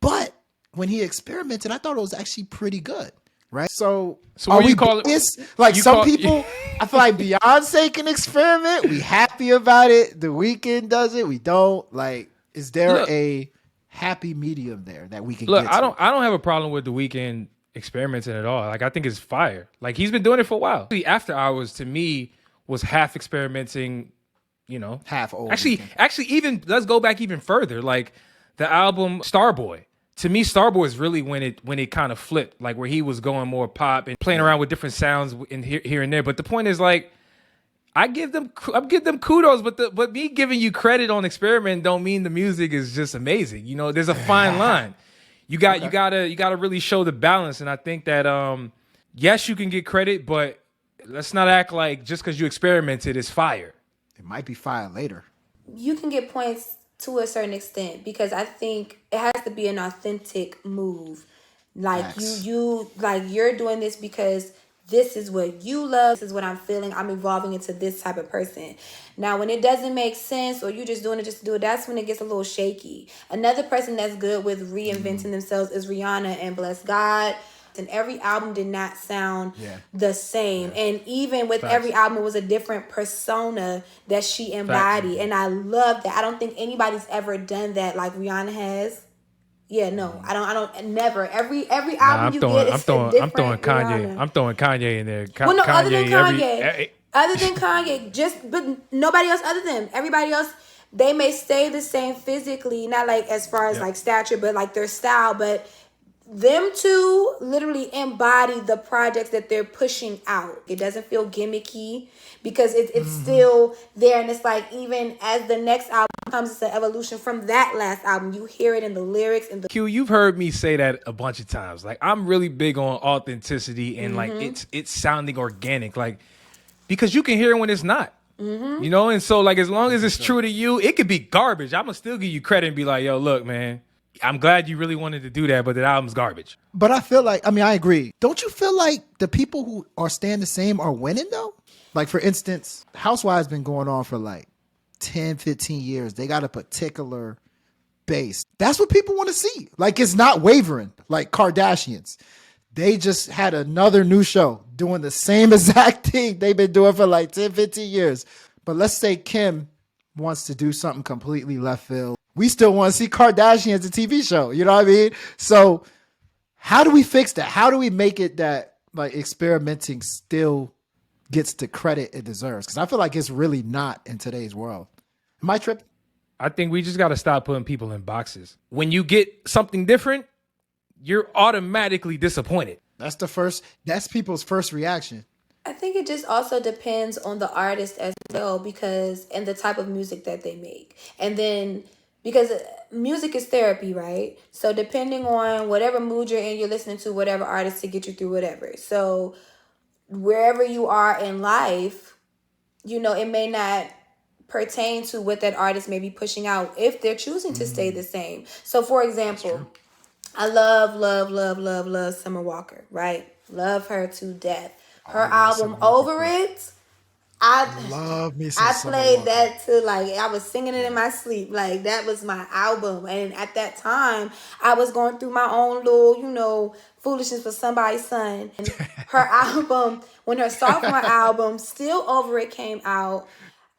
But when he experimented, I thought it was actually pretty good, right? So what do you call it? Like some people, I feel like Beyonce can experiment. We happy about it. The Weeknd does it. We don't. Like, is there a happy medium there that we can get to? I don't have a problem with the Weeknd experimenting at all. Like, I think it's fire. Like, he's been doing it for a while. The After Hours, to me, was half experimenting, you know, half old. Actually, even let's go back even further. Like the album Starboy. To me, Starboy is really when it kind of flipped, like where he was going more pop and playing around with different sounds in here and there. But the point is, like, I give them kudos, but me giving you credit on experiment don't mean the music is just amazing. You know, there's a fine line. you gotta really show the balance. And I think that yes, you can get credit, but let's not act like just because you experimented is fire. It might be fire later. You can get points to a certain extent because I think it has to be an authentic move. Like Facts. you like you're doing this because this is what you love. This is what I'm feeling. I'm evolving into this type of person. Now, when it doesn't make sense or you just doing it just to do it, that's when it gets a little shaky. Another person that's good with reinventing themselves is Rihanna and Bless God. And every album did not sound the same. And even with every album, it was a different persona that she embodied. And I love that. I don't think anybody's ever done that like Rihanna has. Yeah, no, I don't. Never. Every album I'm you throwing, get is a different I'm throwing Kanye. Rihanna. I'm throwing Kanye in there. Well, no, other than Kanye. Kanye, but nobody else other than everybody else. They may stay the same physically, not like as far as like stature, but like their style. But them two literally embody the projects that they're pushing out. It doesn't feel gimmicky because it's still there, and it's like even as the next album comes, it's an evolution from that last album. You hear it in the lyrics and the Q, you've heard me say that a bunch of times. Like I'm really big on authenticity and like it's sounding organic, like because you can hear it when it's not. You know, and so like as long as it's true to you, it could be garbage. I'm gonna still give you credit and be like, yo, look, man, I'm glad you really wanted to do that, but the album's garbage. But I feel like, I agree. Don't you feel like the people who are staying the same are winning though? Like for instance, Housewives been going on for like 10, 15 years. They got a particular base. That's what people want to see. Like it's not wavering like Kardashians. They just had another new show doing the same exact thing they've been doing for like 10, 15 years. But let's say Kim wants to do something completely left field. We still want to see Kardashians, a TV show. You know what I mean? So how do we fix that? How do we make it that like experimenting still gets the credit it deserves? Because I feel like it's really not in today's world. Am I tripping? I think we just got to stop putting people in boxes. When you get something different, you're automatically disappointed. That's people's first reaction. I think it just also depends on the artist as well because and the type of music that they make. And then because music is therapy, right? So depending on whatever mood you're in, you're listening to whatever artist to get you through whatever. So wherever you are in life, you know, it may not pertain to what that artist may be pushing out if they're choosing to stay the same. So for example, I love Summer Walker, right? Love her to death. Her album Over It, I played that to like I was singing it in my sleep. Like that was my album. And at that time, I was going through my own little, you know, foolishness for somebody's son. And her album, when her sophomore album, Still Over It came out,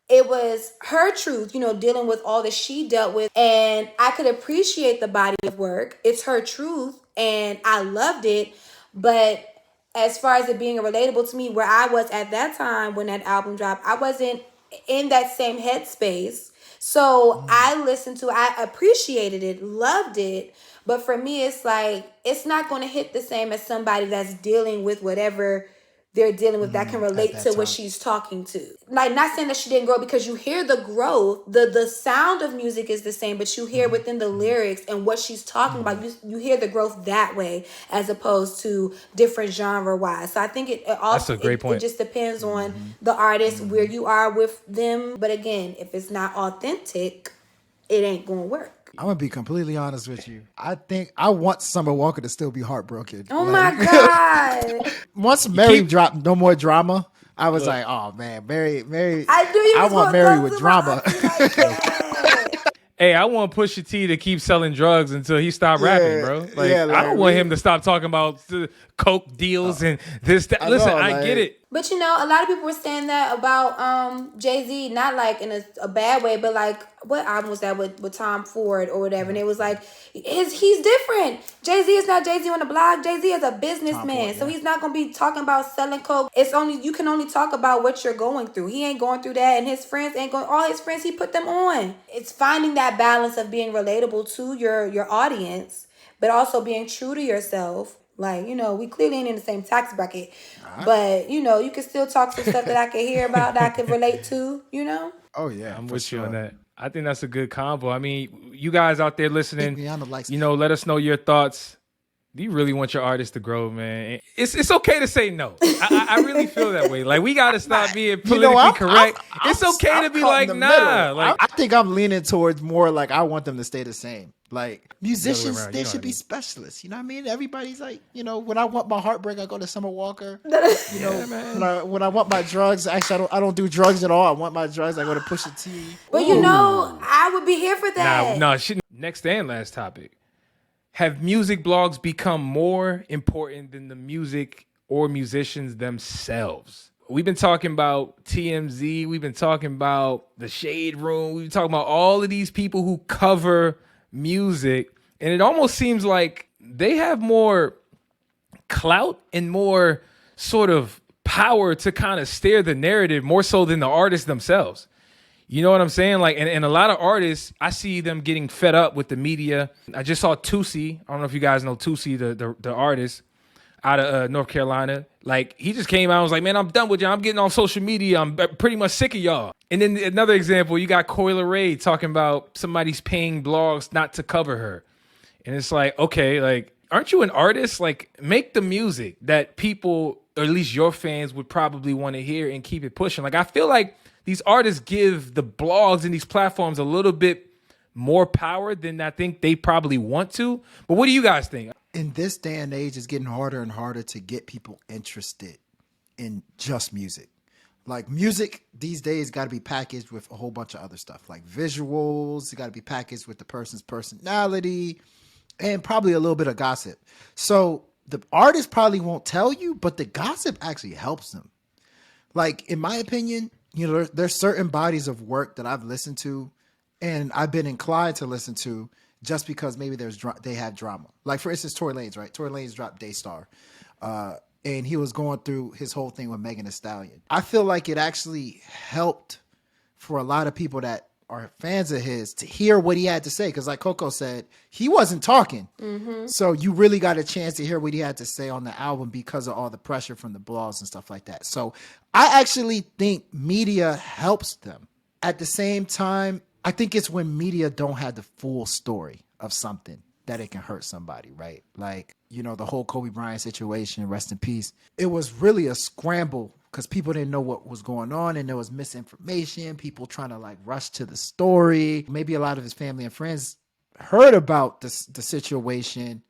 it was her truth, you know, dealing with all that she dealt with. And I could appreciate the body of work. It's her truth. And I loved it. But as far as it being relatable to me, where I was at that time when that album dropped, I wasn't in that same headspace. So I appreciated it, loved it. But for me, it's like, it's not going to hit the same as somebody that's dealing with whatever they're dealing with that can relate to what she's talking to. Like, not saying that she didn't grow, because you hear the growth, the sound of music is the same, but you hear within the lyrics and what she's talking about, you hear the growth that way as opposed to different genre wise. So I think it also, that's a great point. It just depends on the artist, where you are with them. But again, if it's not authentic, it ain't gonna work. I'm gonna be completely honest with you. I think I want Summer Walker to still be heartbroken. Oh my God. Once Mary dropped No More Drama, I was like, oh man, Mary. I knew you I was want gonna Mary go with to drama. Hey, I want Pusha T to keep selling drugs until he stop rapping, bro. Like, I don't want him to stop talking about the coke deals and this, that. Listen, I get it. But you know, a lot of people were saying that about Jay-Z, not like in a bad way, but like, what album was that with Tom Ford or whatever? And it was like, he's different. Jay-Z is not Jay-Z on the block. Jay-Z is a businessman. So he's not going to be talking about selling coke. You can only talk about what you're going through. He ain't going through that, and his friends ain't going, all his friends, he put them on. It's finding that balance of being relatable to your audience, but also being true to yourself. Like, you know, we clearly ain't in the same tax bracket, but, you know, you can still talk some stuff that I can hear about, that I can relate to, you know? Oh, yeah. I'm with you on that. I think that's a good combo. I mean, you guys out there listening, Rihanna likes let us know your thoughts. Do you really want your artist to grow, man? It's okay to say no. I really feel that way. Like, we got to stop being politically correct. It's okay to be caught like, in the nah. middle. Like, I think I'm leaning towards more like I want them to stay the same. Like, musicians, around, they you know should what I be mean. specialists. You know what I mean? Everybody's like, when I want my heartbreak, I go to Summer Walker. man. When I want my drugs, actually I don't do drugs at all. I want my drugs, I go to Pusha T. But I would be here for that. No. Next and last topic. Have music blogs become more important than the music or musicians themselves? We've been talking about TMZ. We've been talking about the Shade Room. We've been talking about all of these people who cover music. And it almost seems like they have more clout and more sort of power to kind of steer the narrative more so than the artists themselves. You know what I'm saying? Like, and a lot of artists, I see them getting fed up with the media. I just saw Tusi. I don't know if you guys know Tusi, the artist out of North Carolina. Like, he just came out and was like, man, I'm done with y'all. I'm getting on social media. I'm pretty much sick of y'all. And then another example, you got Coyle Ray talking about somebody's paying blogs not to cover her. And it's like, okay, like, aren't you an artist? Like, make the music that people, or at least your fans, would probably want to hear and keep it pushing. Like, I feel like these artists give the blogs and these platforms a little bit more power than I think they probably want to. But what do you guys think? In this day and age, it's getting harder and harder to get people interested in just music. Like, music these days got to be packaged with a whole bunch of other stuff, like visuals. It got to be packaged with the person's personality and probably a little bit of gossip. So the artist probably won't tell you, but the gossip actually helps them. Like, in my opinion, there's certain bodies of work that I've listened to and I've been inclined to listen to just because maybe they have drama. Like, for instance, Tory Lanez, right? Tory Lanez dropped Daystar. And he was going through his whole thing with Megan Thee Stallion. I feel like it actually helped for a lot of people that are fans of his to hear what he had to say. Because like Coco said, he wasn't talking. Mm-hmm. So you really got a chance to hear what he had to say on the album because of all the pressure from the blogs and stuff like that. So I actually think media helps them. At the same time, I think it's when media don't have the full story of something that it can hurt somebody, right? Like, the whole Kobe Bryant situation, rest in peace. It was really a scramble because people didn't know what was going on and there was misinformation, people trying to like rush to the story. Maybe a lot of his family and friends heard about the situation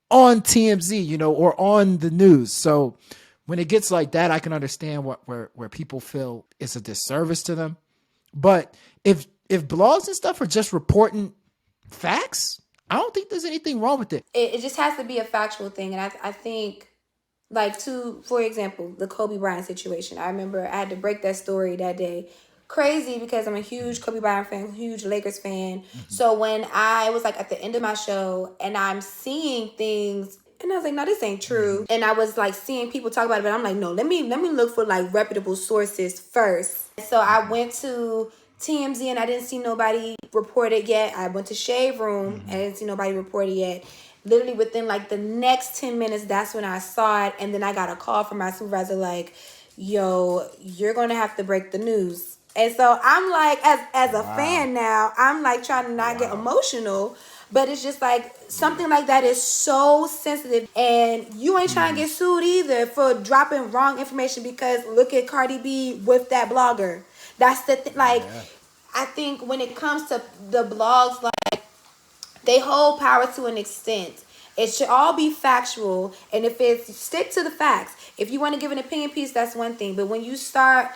on TMZ, or on the news. So when it gets like that, I can understand where people feel it's a disservice to them. But if blogs and stuff are just reporting facts, I don't think there's anything wrong with it. It just has to be a factual thing. And I think, like, for example, the Kobe Bryant situation. I remember I had to break that story that day. Crazy because I'm a huge Kobe Bryant fan, huge Lakers fan. Mm-hmm. So when I was like at the end of my show and I'm seeing things and I was like, no, this ain't true. And I was like seeing people talk about it, but I'm like, no, let me look for like reputable sources first. So I went to TMZ and I didn't see nobody report it yet. I went to Shade Room and I didn't see nobody report it yet. Literally within like the next 10 minutes, that's when I saw it. And then I got a call from my supervisor like, yo, you're going to have to break the news. And so I'm like, as a fan now, I'm like trying to not get emotional. But it's just like something like that is so sensitive. And you ain't trying to get sued either for dropping wrong information because look at Cardi B with that blogger. That's the thing. Like, I think when it comes to the blogs, like, they hold power to an extent. It should all be factual. And if it's stick to the facts, if you want to give an opinion piece, that's one thing. But when you start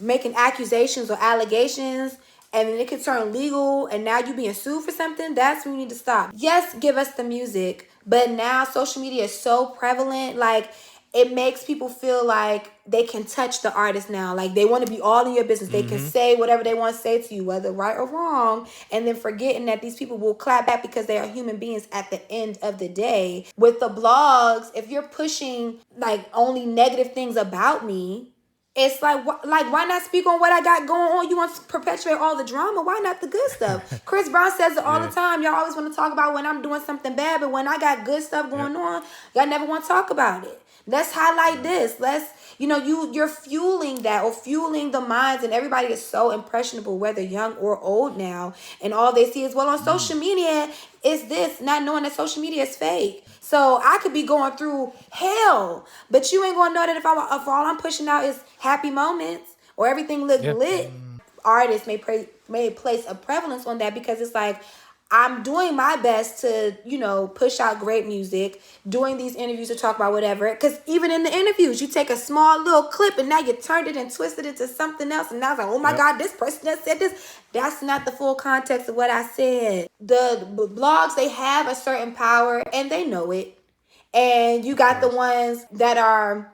making accusations or allegations, and then it could turn legal, and now you being sued for something, that's when you need to stop. Yes, give us the music. But now social media is so prevalent, like, it makes people feel like they can touch the artist now. Like, they want to be all in your business. They can say whatever they want to say to you, whether right or wrong, and then forgetting that these people will clap back because they are human beings at the end of the day. With the blogs, if you're pushing, like, only negative things about me, it's like why not speak on what I got going on? You want to perpetuate all the drama? Why not the good stuff? Chris Brown says it all the time. Y'all always want to talk about when I'm doing something bad, but when I got good stuff going on, y'all never want to talk about it. Let's highlight this. Let's, you're fueling that, or fueling the minds, and everybody is so impressionable, whether young or old now, and all they see is, well, on social media is this, not knowing that social media is fake. So I could be going through hell, but you ain't gonna know that if all I'm pushing out is happy moments or everything look lit. Artists may place a prevalence on that, because it's like, I'm doing my best to, push out great music, doing these interviews to talk about whatever. Because even in the interviews, you take a small little clip and now you turned it and twisted it to something else. And now it's like, oh my God, this person that said this. That's not the full context of what I said. The blogs, they have a certain power and they know it. And you got the ones that are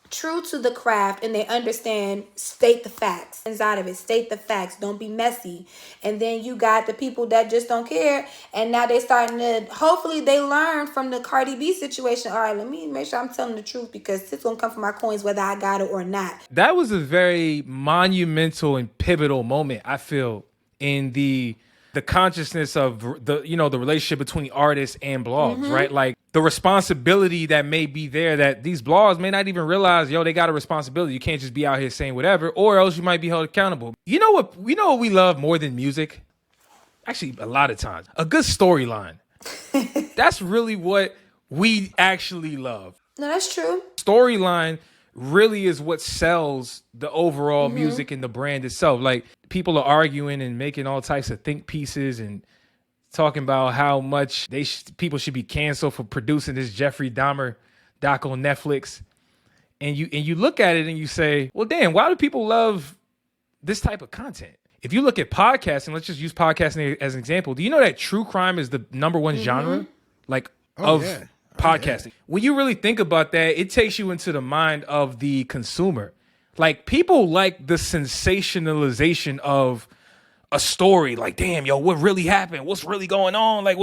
true to the craft and they understand, state the facts inside of it, state the facts, don't be messy. And then you got the people that just don't care, and now they starting to, hopefully they learn from the Cardi B situation. All right, let me make sure I'm telling the truth, because it's gonna come from my coins whether I got it or not. That was a very monumental and pivotal moment, I feel, in the consciousness of the relationship between artists and blogs, right? Like the responsibility that may be there, that these blogs may not even realize, they got a responsibility. You can't just be out here saying whatever, or else you might be held accountable. You know what we love more than music? Actually, a lot of times, a good storyline. That's really what we actually love. No, that's true. Storyline really is what sells the overall music and the brand itself. Like, people are arguing and making all types of think pieces and talking about how much people should be canceled for producing this Jeffrey Dahmer doc on Netflix. And you look at it and you say, well, damn, why do people love this type of content? If you look at podcasting, let's just use podcasting as an example. Do you know that true crime is the #1 genre? Like, podcasting. When you really think about that, it takes you into the mind of the consumer. Like, people like the sensationalization of a story. Like, damn, what really happened? What's really going on? Like,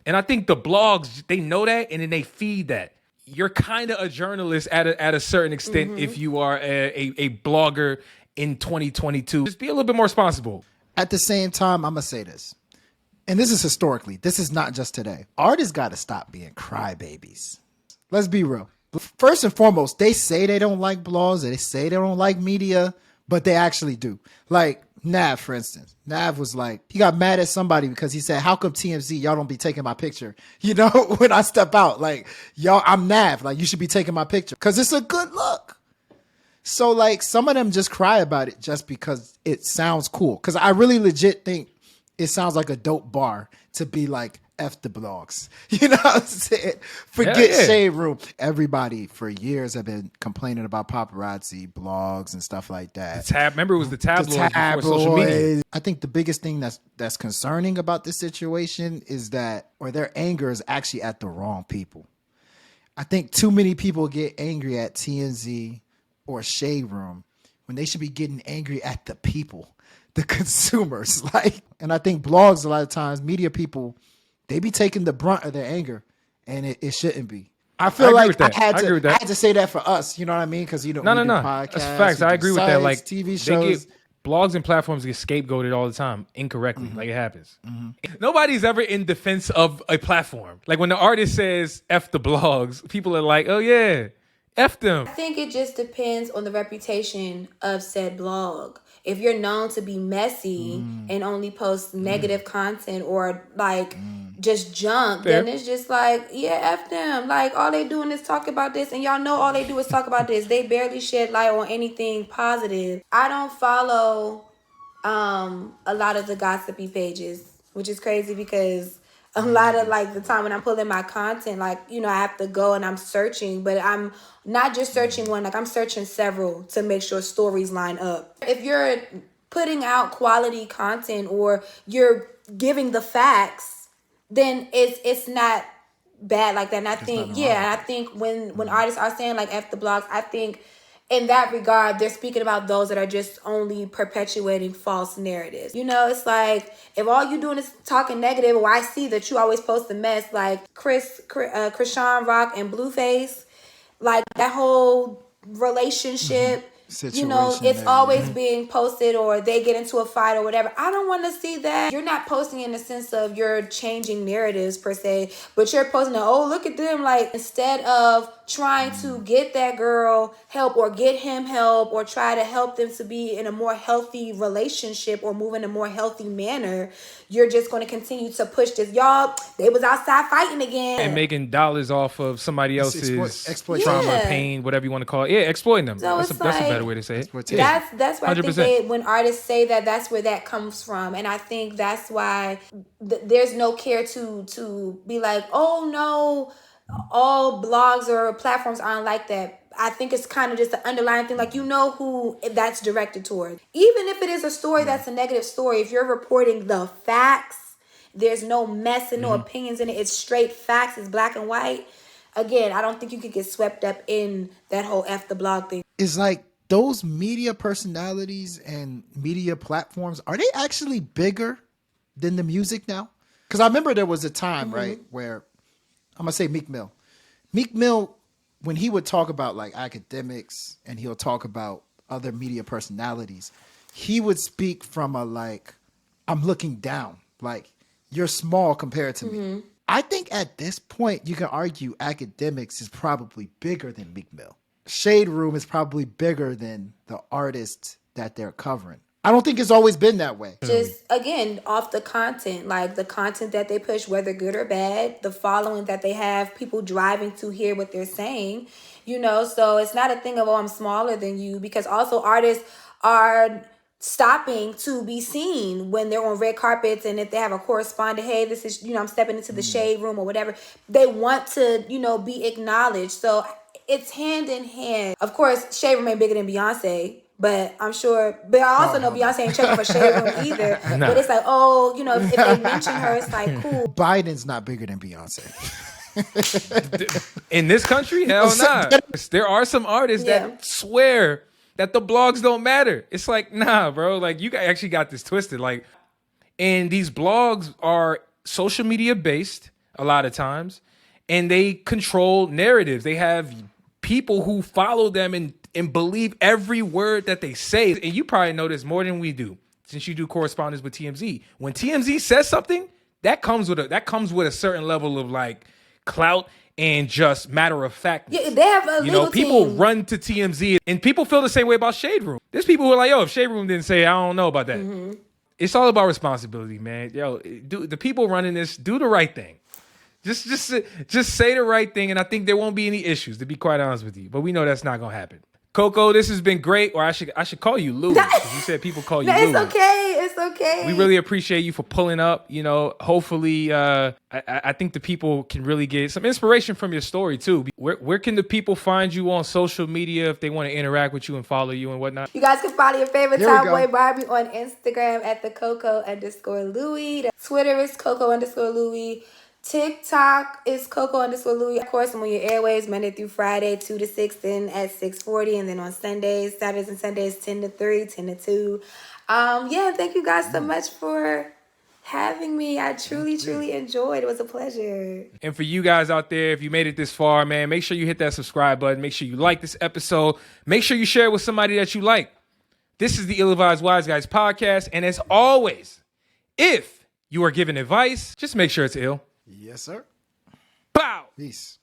and I think the blogs, they know that, and then they feed that. You're kind of a journalist at a certain extent if you are a blogger in 2022. Just be a little bit more responsible. At the same time, I'm gonna say this. And this is historically. This is not just today. Artists got to stop being crybabies. Let's be real. First and foremost, they say they don't like blogs. They say they don't like media, but they actually do. Like Nav, for instance. Nav was like, he got mad at somebody because he said, how come TMZ, y'all don't be taking my picture? When I step out, like, y'all, I'm Nav. Like, you should be taking my picture because it's a good look. So, like, some of them just cry about it just because it sounds cool. Because I really legit think it sounds like a dope bar to be like, F the blogs. You know what I'm saying? Forget Shade Room. Everybody for years have been complaining about paparazzi, blogs, and stuff like that. Remember, it was the tabloids before social media. I think the biggest thing that's concerning about this situation is that, or their anger is actually at the wrong people. I think too many people get angry at TMZ or Shade Room when they should be getting angry at the people. The consumers, and I think blogs, a lot of times, media people, they be taking the brunt of their anger, and it shouldn't be. I feel like I had to say that for us, you know what I mean? Because, no. Podcasts, that's facts. I agree with that. Like, TV shows. Blogs and platforms get scapegoated all the time, incorrectly. Like, it happens. Nobody's ever in defense of a platform. Like, when the artist says F the blogs, people are like, oh yeah, F them. I think it just depends on the reputation of said blog. If you're known to be messy and only post negative content or just junk, then it's just like, yeah, F them. Like, all they doing is talk about this, and y'all know all they do is talk about this. They barely shed light on anything positive. I don't follow a lot of the gossipy pages, which is crazy because a lot of the time when I'm pulling my content, I have to go and I'm searching, but I'm not just searching one, I'm searching several to make sure stories line up. If you're putting out quality content or you're giving the facts, then it's not bad like that. And I think when artists are saying F the blogs, I think in that regard, they're speaking about those that are just only perpetuating false narratives. It's like, if all you doing is talking negative, or I see that you always post a mess, like Krishan Rock and Blueface, that whole relationship, situation. it's there, always yeah. being posted or they get into a fight or whatever. I don't want to see that. You're not posting in the sense of you're changing narratives per se, but you're posting, oh, look at them. Like, instead of trying to get that girl help or get him help or try to help them to be in a more healthy relationship or move in a more healthy manner, you're just going to continue to push this. Y'all, they was outside fighting again. And making dollars off of somebody else's trauma, pain, whatever you want to call it. Yeah, exploiting them. So That's a better way to say it. That's why 100%. I think when artists say that's where that comes from. And I think that's why there's no care to be like, oh no, all blogs or platforms aren't like that. I think it's kind of just an underlying thing. Like, who that's directed toward. Even if it is a story that's a negative story, if you're reporting the facts, there's no mess and no opinions in it. It's straight facts. It's black and white. Again, I don't think you could get swept up in that whole F the blog thing. It's like those media personalities and media platforms, are they actually bigger than the music now? Because I remember there was a time, right, where I'm going to say Meek Mill. Meek Mill, when he would talk about like academics and he'll talk about other media personalities, he would speak from a like, I'm looking down, like you're small compared to me. I think at this point, you can argue academics is probably bigger than Meek Mill. Shade Room is probably bigger than the artists that they're covering. I don't think it's always been that way. Just, again, off the content, like the content that they push, whether good or bad, the following that they have, people driving to hear what they're saying, so it's not a thing of, oh, I'm smaller than you, because also artists are stopping to be seen when they're on red carpets, and if they have a correspondent, hey, this is, I'm stepping into the shade room or whatever, they want to, be acknowledged. So it's hand in hand. Of course, shade room ain't bigger than Beyonce. But I'm sure, but I also know Beyonce ain't checking for shade room either. Nah. But it's like, oh, if they mention her, it's like, cool. Biden's not bigger than Beyonce. In this country? Hell nah. There are some artists that swear that the blogs don't matter. It's like, nah, bro. Like, you actually got this twisted. Like, and these blogs are social media based a lot of times, and they control narratives. They have people who follow them and believe every word that they say. And you probably know this more than we do, since you do correspondence with TMZ. When TMZ says something, that comes with a certain level of like clout and just matter of fact. Yeah, they have a legal people team. Run to TMZ, and people feel the same way about Shade Room. There's people who are like, yo, if Shade Room didn't say it, I don't know about that. It's all about responsibility, man. Yo, the people running this, do the right thing. Just say the right thing, and I think there won't be any issues, to be quite honest with you. But we know that's not gonna happen. Coco, this has been great, or I should call you Louie, because you said people call you Louie. It's okay. We really appreciate you for pulling up. Hopefully, I think the people can really get some inspiration from your story too. Where can the people find you on social media if they want to interact with you and follow you and whatnot? You guys can follow your favorite Tomboy Barbie on Instagram at the Coco_Louie. Twitter is Coco_Louie. TikTok is Coco_Louie. Of course, I'm on your airwaves Monday through Friday, 2 to 6, then at 6:40, and then on Sundays, Saturdays and Sundays, 10 to 3, 10 to 2. Thank you guys so much for having me. I truly enjoyed. It was a pleasure. And for you guys out there, if you made it this far, man, make sure you hit that subscribe button. Make sure you like this episode. Make sure you share it with somebody that you like. This is the Ill-Advised Wise Guys podcast, and as always, if you are giving advice, just make sure it's ill. Yes, sir. Bow. Peace.